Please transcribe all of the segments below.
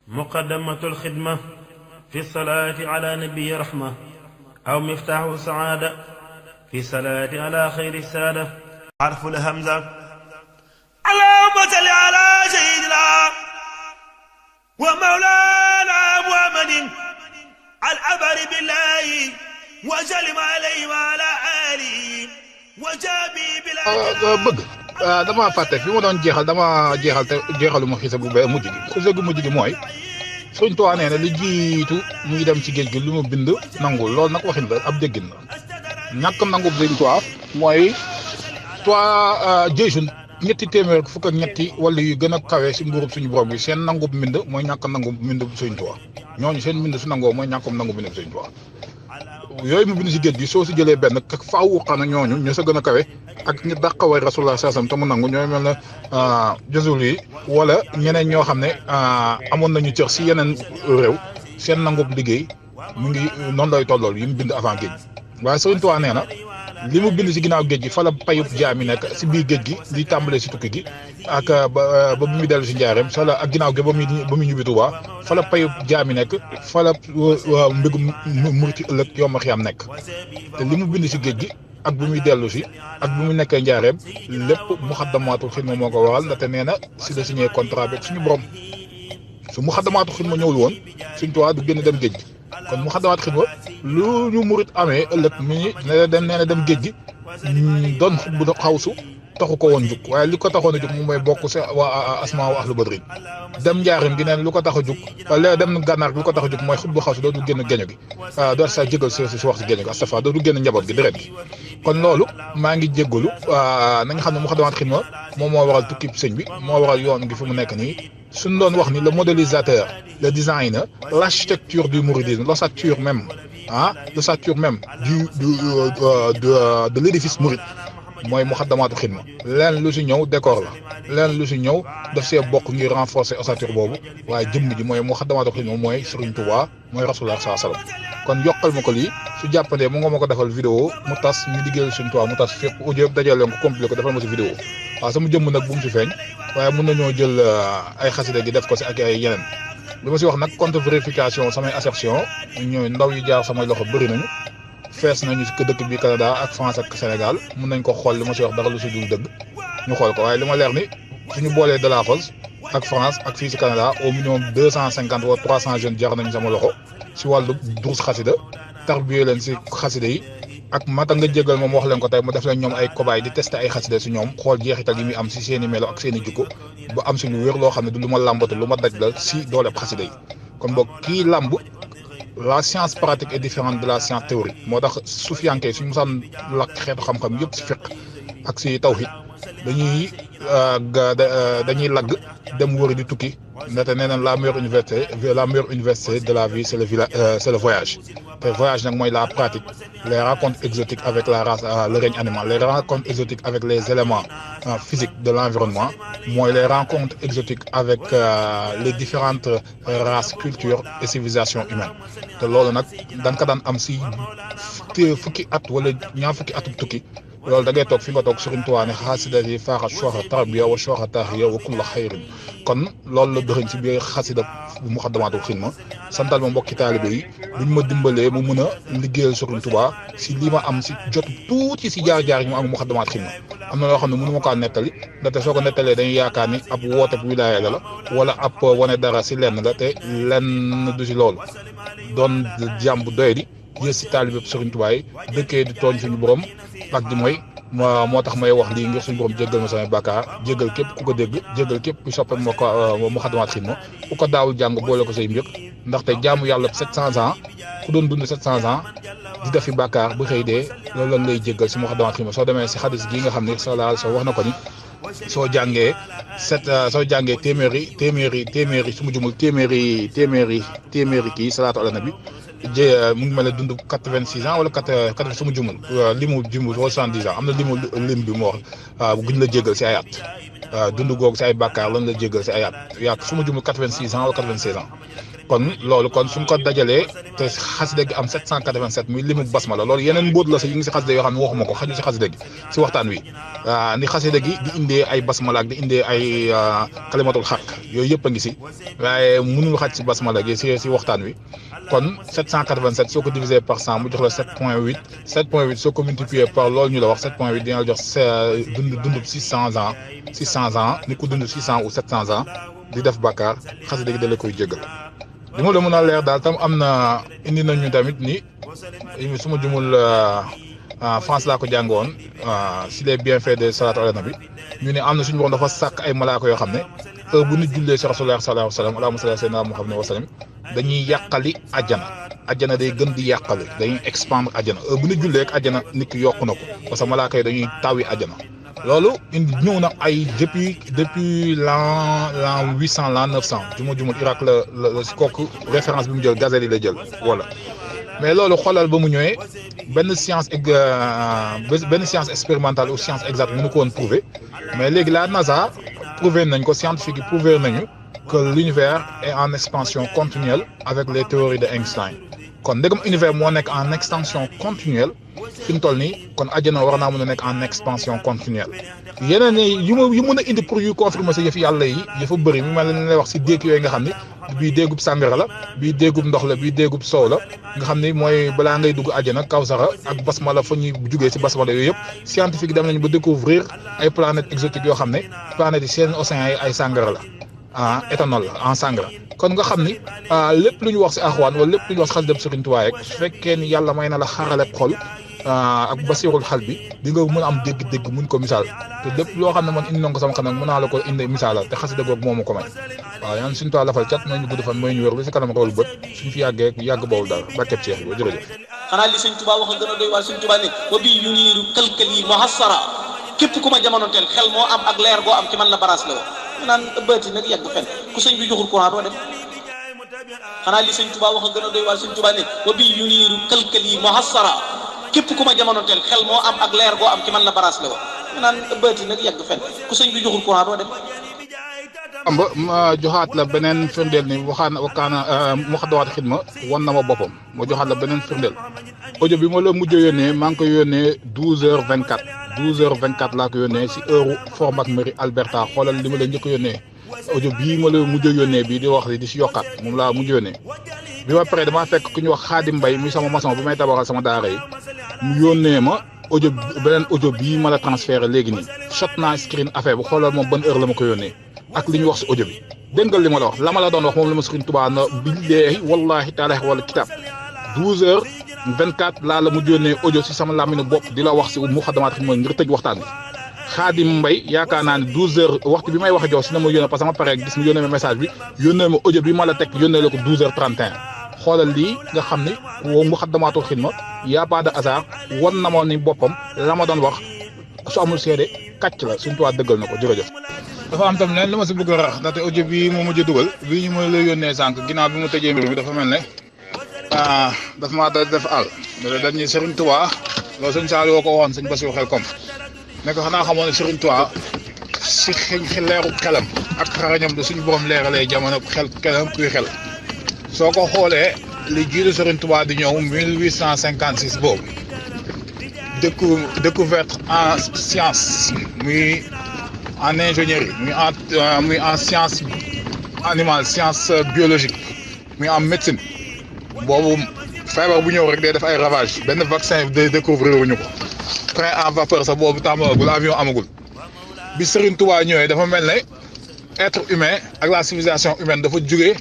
مقدمة الخدمة في الصلاة على نبي رحمة أو مفتاح سعادة في الصلاة على خير السادة. حرف الهمزة. اللهم صل على سيدنا ومولانا محمد العبر بالله وسلم عليه وعلى آله وجابي بلا bëgg dama fàtte fi ma doon jeexal dama jeexal te jeexalu ma xisa bu bee mujj gi xisa gu mujj gi mooy Sëriñ Tuubaa nee na li jiitu muy dem ci géej gi lu mu bind nangul loolu nag waxin la ab déggin la ñàkk nangu Sëriñ Tuubaa mooy jëysun ñetti téeméer fukk ak ñetti wala yu gën a kawe si nguurub suñu borom bi seen nangub mbind mooy ñàkk nangu mbind Sëriñ Tuubaa ñooñu seen mbind su nangoo mooy ñàkkum nangu mbind Sëriñ Tuubaa yooyu mu bind si géej gi soo si jëlee benn kak faaw xana ñooñu ñoo sa gën a kawe ak ñi dàqaway Rasulullah sallam te mu nangu ñooy mel na jësul yi wala ñeneen ñoo xam ne amoon nañu cër si yeneen réew seen nangub liggéey mu ngi noonu lay tollool yi mu bind avant géej waaye Sëriñ Tuubaa nee na li mu bind si ginnaaw géej gi fa la payub jaam yi nekk si biir géej gi di tàmbalee si tukki gi ak ba bu muy dellu si njaareem sa la ak ginnaaw gi ba muy ñibbi Tuubaa fa la payub jaam yi nekk fa la mbégum murti ëllëg yomb xiyam nekk te li mu bind si géej gi ak bu muy dellu si ak bu muy nekkee njaareem lépp Muxaddamaatul Xidma moo ko waral ndaxte nee na si la signé contrat bi ak suñu borom su Muxaddamaatul Xidma ñëwul woon Sëriñ Tuubaa du génn dem géej gi kon Muxaddamaatul Xidma lu ñu murit amee ëllëg mi nee na dem géej gi doon xut bu xawsu taxu ko woon jug waaye li ko taxoon a jug moom mooy bokk si waa asmaa wa ahlu badrin dem njaarim gi neen lu ko tax a jug léegi dem gànnaar gi lu ko tax a jug mooy xut bu xawsu dootu génn geño gi doo sa jégal si wax si geño gi astafa dootu génn njaboot gi deret gi kon loolu maa ngi jéggalu na nga xam ne Muxaddamaatul Xidma moom moo waral tukki sëñ bi moo waral yoon gi fi mu nekk nii suñ doon wax ni le modélisateur le designer l'architecture du mouridisme l'ossature même l'ossature même de l'édifice mouride mooy Muxaddamaatul Xidma leen lu si ñëw décor la leen lu si ñëw daf see bokk ngir renforcer ossature boobu waaye jëmm ji mooy Muxaddamaatul Xidma mooy Sëriñ Tuubaa mooy Rasulullah sallallahu alayhi wasallam kon yokkal ma ko lii su jàppandee mu nga ma ko defal vidéo mu tas ñu liggéeyal Sëriñ Tuubaa mu tas fépp audio dajale leen ko compilé ko defal ma si vidéo waaw sama jëmm nag bu mu si feeñ waaye mën nañoo jël ay xasida gi def ko si ak ay yeneen li ma si wax nag contre vérification samay assertion ñooy ndaw yi jaar samay loxo bëri nañu fees nañu si dëkk bi Canada ak France ak Sénégal mun nañ ko xool li ma si wax dara lu si dul dëgg ñu xool ko waaye li ma leer ni suñu boolee de la Fosse ak France ak fii si Canada au minimum 250 wala 300 jeunes jaar nañu sama loxo si wàllu durus xasida tarbiyee leen si xasida yi ak mata nga jégal moom wax leen ko tey mu def leen ñoom ay cobaye di testé ay xasida si ñoom xool jeexital yi muy am si seen i melo ak seen i jikko ba am si lu wér loo xam ne du lu ma làmbatu lu ma daj la si dooleb xasida yi kon boog kii làmb la science pratique est différente de la science théorique moo tax sufiyanke suñu musaan lakk xeetu xam-xam yëpp si fiq ak si tawhid dañuy lagg dem wëri di tukki ndaxte nee na la meilleure université de la vie c'est le voyage te voyage nag mooy la pratique les rencontres exotiques avec la race le règne animal les rencontres exotiques avec les éléments physiques de l'environnement mooy les rencontres exotiques avec les différentes races cultures et civilisations humaines te loolu nag dañ ko daan am si fukki at wala ñaar fukki atub tukki loolu da ngay toog fi nga toog Sëriñ Tuubaa ne xasida yi faaxa soxa tarbiya wa soxa taxiya wa kulla xayrin kon loolu la dëxëñ si biir xasida bu Muxaddamaatul Xidma santal ma mbokki taalibe yi buñ ma dimbalee mu mën a liggéeyal Sëriñ Tuubaa si li ma am si jot tuuti si jaar-jaar yi mu am Muxaddamaatul Xidma am na loo xam ne mënu ma kaa nettali ndaxte soo ko nettalee dañuy yaakaar ni ab woote bu wilaaya la wala ab wane dara si lenn la te lenn du si loolu doon jàmm bu doy di yées si taalibe Sëriñ Tuubaa yi dëkkee di tooñ suñu borom ak di mooy moo tax may wax lii ngir suñu borom jéggal ma samay bàkkaar jéggal képp ku ko dégg jéggal képp ku soppe moo ko Muxaddamaatul Xidma ku ko daawul jàng boole ko say mbir ndaxte jaamu yàlla 700 ans ku doon dund 700 ans di defi bàkkaar bu xëy dee loolu lan lay jéggal si Muxaddamaatul Xidma soo demee si xadis gii nga xam ne sallallahu alayhi wa sallam wax na ko ni soo jàngee téeméeri su ma jumul téeméeri kii salaatu ala nabi mu ngi mel ne dund 86 ans wala 80 su ma jumul limu jumul wala 70 ans am na lim bi mu wax guñ la jéggal si ay at dund googu si ay bàkkaar lan la jéggal si ay at su ma jumul 86 ans wala 96 ans kon loolu kon suñ ko dajalee te xasida gi am 787 muy limu basmala loolu yeneen mbóot la sa yi ngi si xasida yoo xam ne waxuma ko xaju si xasida gi si waxtaan wi ni xasida gi di indee ay basmala ak di indee ay kalimatul xaq yooyu yëpp a ngi si waaye mënul xaj si basmala gi si waxtaan wi kon 787 soo ko divisé par 100 mu jox la 7.8 7.8 soo ko multiplié par loolu ñu la wax 7.8 dina la jox dund 600 ans ni ko dund 600 ou 700 ans di def bàkkaar xasida gi da la koy jégal li ma la mën a leer daal tam am na indi nañu tamit ni su ma jumul France laa ko jàngoon si les bienfaits de salaatu ala nabi ñu ne am na suñu borom dafa sàkk ay malaaka yoo xam ne heure bu nit jullee si rasulullah sallallahu alayhi wa sallam allahumma salli ala sayyidina Muhammad wa sallam dañuy yàqali àjjana day gën di yàqali dañuy expandre àjjana heure bu nit jullee ak àjjana nit ki yokku na ko parce que malaaka yi dañuy tawi àjjana loolu indi ñëw na ay depuis l'an 800 l'an 900 jumul Irak la si kooku référence bi mu jël Ghazali la jël voilà mais loolu xoolal ba mu ñëwee benn science expérimentale ou science exacte mënu ko woon prouver mais léegi la NASA prouver nañ ko scientifique yi prouver nañu que l'univers est en expansion continuelle avec les théories de Einstein kon ndegam univers moo nekk en extension continuelle fi mu toll nii kon àjjana war naa mën a nekk en expansion continuelle yeneen yu mën a indi pour yu confirmer sa yëf yàlla yi dafa bëri mu mel ne lay wax si déeg yooyu nga xam ni bii déegub sàngara la bii déegub ndox la bii déegub soow la nga xam ni mooy balaa ngay dugg àjjana kawsara ak basmala fa ñuy jugee si basmala yooyu yëpp scientifique dem nañu ba découvrir ay planètes exotiques yoo xam ne planètes yi seen océans yi ay sàngara la éthanol la en sàngara kon nga xam ni lépp lu ñu wax si axwaan wala lépp lu ñu wax si xas dem Sëriñ Tuubaa rek su fekkee ni yàlla may na la xarale xol ak basirul xal bi di nga mën a am dégg-dégg mun ko misaal te lépp loo xam ne man indi na ko sama kanam mën naa la ko indi misaal te xasida googu moo ma ko may waaw yaan suñu toit lafal cat may ñu gudd fan may ñu wér lu si kanam rawul bët suñu fi yàgg bawul daal barkeb Cheikh bi jërëjëf xanaa li Sëriñ Tuubaa wax a gën a doy waar Sëriñ Tuubaa ne wa bi yuniiru kalkal yi muhassara képp ku ma jamonoonteel xel moo am ak leer goo am ci man la baraas la wo ñu naan bëti nag yàgg fen ku sëñ bi joxul courant doo dem xanaa li Sëriñ Tuubaa wax a gën a doy waar Sëriñ Tuubaa ne wa bi yuniiru kalkal yi muhassara képp ku ma jamonoonteel xel moo am ak leer goo am ci man la baraas la wo ñu naan bëti nag yàgg fen ku sëñ bi joxul courant doo dem ma joxaat la beneen firndeel ni wakaana Muxaddamatul Xidma wan na ma boppam ma joxaat la beneen firndeel audio bi ma la mujj yónnee maa ngi ko yónnee 12h24 laa ko yónnee si heure Fort Mairie Alberta xoolal li ma la njëkk yónnee audio bii ma la mujj yónnee bii di wax di si yokkaat moom laa mujj yónnee bi ma paree damaa fekk ku ñu wax Xaadim Mbay muy sama maçon bi may tabaxal sama daara yi mu yónnee ma beneen audio bii ma la transféré léegi nii shot naa screen affaire bi xoolal moom ban heure la ma ko yónnee ak li ñu wax si audio bi déggal li ma la wax la ma la doon wax moom la ma Sëriñ Tuubaa na billaahi wallaahi taala wala kitaab 12h24 laa la mu yónnee audio si sama làmmiñu bopp di la wax si Muxaddamatul Xidma ngir tëj waxtaan bi Xaadim Mbay yaakaar naa ne 12h waxtu bi may wax jox si na ma yónnee parce que ma pare gis mu yónnee ma message bi yónnee ma audio bi ma la teg yónnee la ko 12h31 xoolal lii nga xam ni woo Muxaddamatul Xidma y a pas de hasard wan na ma ni boppam la ma doon wax su amul seede kàcc la Sëriñ Tuubaa dëggal na ko jërëjëf. dafa am tam leen li ma si bëgg a rax ndaxte audio bii moo mujj dugal bii ñu ma la yónnee sànq ginnaaw bi mu tëjee mbir mi dafa mel ne dafa maa def àll dañuy Sëriñ Tuubaa loolu sëñ Saali woo ko waxoon sëñ Basiru xel kom ne ko xanaa xamoon ne Sëriñ Tuubaa si leeru xelam ak xarañam da suñu borom leeralee jamono xelam kuy xel soo ko xoolee li jiitu Sëriñ Tuubaa di ñëw 1856 boobu découverte en science muy en ingénierie muy en science animale science biologique muy en médecine boobu feebar bu ñëw rek day def ay ravage benn vaccin day découvrir wuñu ko train en vapeur sax boobu tàmbagul avion amagul bi Sëriñ Tuubaa ñëwee dafa mel ne être humain ak la civilisation humaine dafa jugee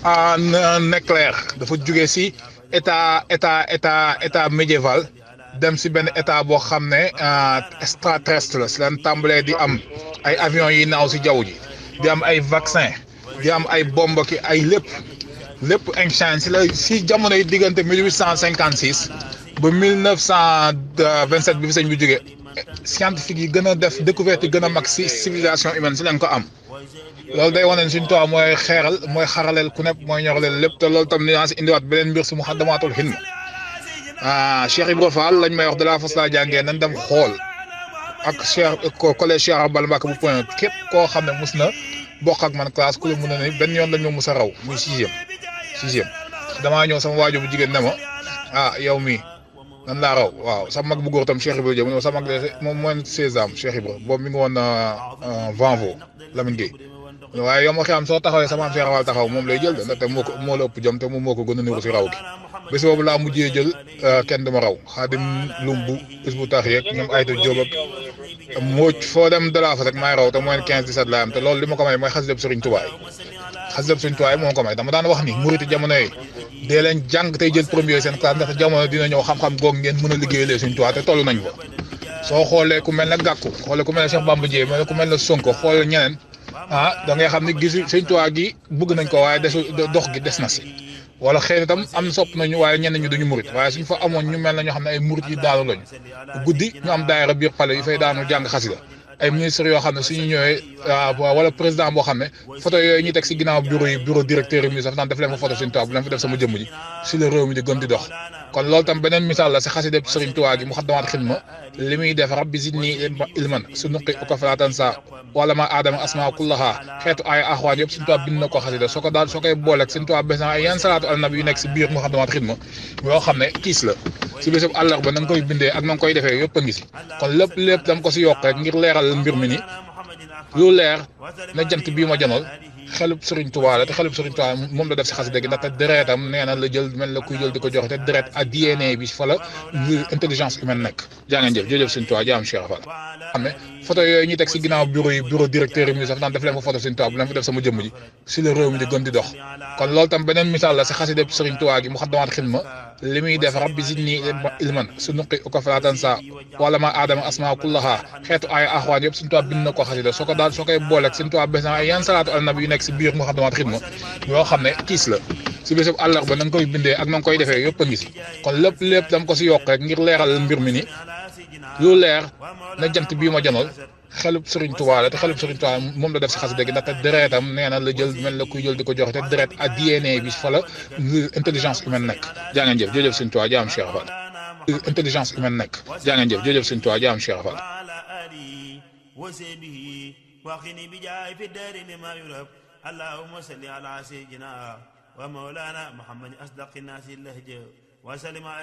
en éclair dafa jugee si état médiéval dem si benn état boo xam ne extraterrestre la si leen tàmbalee di am ay avions yi naaw si jaww ji di am ay vaccin di am ay bombe ki ay lépp Einstein si jamono yi diggante 1856 ba 1927 bi fi sëñ bi jógee scientifique yi gën a def découverte yi gën a mag si civilisation humaine si lañ ko am loolu day wane ne Sëriñ Tuubaa mooy xeeral mooy xaraleel ku nekk mooy ñoraleel lépp te loolu tam dinaa si indiwaat beneen mbir si Muxaddamatul Xidma Cheikh Ibra Fall lañ may wax de la fas laa jàngee nañ dem xool ak collège Cheikh Abal Mbacke bu Point képp koo xam ne mus na bokk ak man classe ku la mun a ne benn yoon lañ ma mus a raw muy sixième damaa ñëw sama waajur bu jigéen ne ma yow mii nan laa raw waaw sama mag bu góor tam Cheikh Ibra Diop sama mag moom mooy 16 ans Cheikh Ibra boobu mi ngi woon Vanvo Lamine Gueye waaye yow ma xam soo taxawee sama am Cheikh Awal taxaw moom lay jël te moo la ëpp jom te moom moo ko gën a niru si raw gi bés boobu laa mujjee jël kenn dama raw Xaadim Lumbu bis bu tax yeeg ñoom Ayta Diop ak Mbodj foo dem dalaa fa rek maay raw te mooy 15 17 laa am te loolu li ma ko may mooy xasida Serigne Touba xasida Serigne Touba moo ko may dama daan wax ni muriti jamono yi dee leen jàng tey jël premier seen classe ndax jamono dina ñëw xam-xam goog ngeen mën a liggéeyalee Serigne Touba te toll nañ fa soo xoolee ku mel ne Gakou xoolee ku mel ne Cheikh Bamba Dièye mel ne ku mel ne Sonko xool ñeneen da ngay xam ne gis Serigne Touba gi bëgg nañ ko waaye dox gi des na si wala xëy na tam am sopp nañu waaye ñenn ñi duñu murit waaye suñ fa amoon ñu mel na ñoo xam ne ay murit yi daanu lañu guddi ñu am daayira biir pale yi fay daanu jàng xasida ay ministres yoo xam ne suñu ñëwee wala président boo xam ne photo yooyu ñuy teg si ginnaaw bureau directeur yi mi sax naan def leen fa photo Serigne Touba bu leen fa def sama jëmm ji si la réew mi di gën di dox kon loolu tam beneen misaal la si xasida Serigne Touba gi Muxaddamatul Xidma li muy def rabbi zidni ilman su nuqi uka falaa tansa wala ma aadama asmaa kullaha xeetu ay axwaan yëpp Serigne Touba bind na ko xasida soo koy booleeg Serigne Touba bés na ay yenn salaatu ala nabi yu nekk si biir Muxaddamatul Xidma yoo xam ne kiis la si bésub àllarba na nga koy bindee ak na nga koy defee yëpp a ngi si kon lépp dama ko si yokk rek ngir leeral mbir mi ni lu leer na jant bii ma janool xelub Serigne Touba la te xelub Serigne Touba moom la def si xasida gi ndaxte deretam nee na la jël mel la kuy jël di ko joxe te deret ak DNA bi fa la intelligence humaine nekk jaa ngeen jëf jërëjëf Serigne Touba jaam Cheikh Fall xam ne photo yooyu ñuy teg si ginnaaw bureau directeur yi mi sax naan def leen fa photo Serigne Touba bu leen fa def sama jëmm ji si la réew mi di gën di dox kon loolu tam beneen misaal la si xasida Serigne Touba gi Muxaddamatul Xidma li muy def rabbi zidni ilman su nuqi uka falaa tansa wala ma aadama asmaa kullaha xeetu ay axwaan yëpp Serigne Touba bind na ko xasida soo koy booleeg Serigne Touba bés na ay yenn salaatu ala nabi yu nekk si biir Muxaddamatul Xidma yoo xam ne kiis la si bésub àllarba na nga koy bindee ak na nga koy defee yëpp a ngi si kon lépp dama ko si yokk rek ngir leeral mbir mi ni lu leer na jant bii ma janool xelub Serigne Touba la te xelub Serigne Touba moom la def si xasida gi ndaxte deretam nee na la jël mel la kuy jël di ko joxe te deret ak DNA bi fa la intelligence humaine nekk jaa ngeen jëf jërëjëf Serigne Touba jaam Cheikh Fall intelligence humaine nekk jaa ngeen jëf jërëjëf Serigne Touba jaam Cheikh Fall وقني بجاه في الدار لما يرب اللهم صل على سيدنا ومولانا محمد أصدق الناس اللهجة وسلم عليه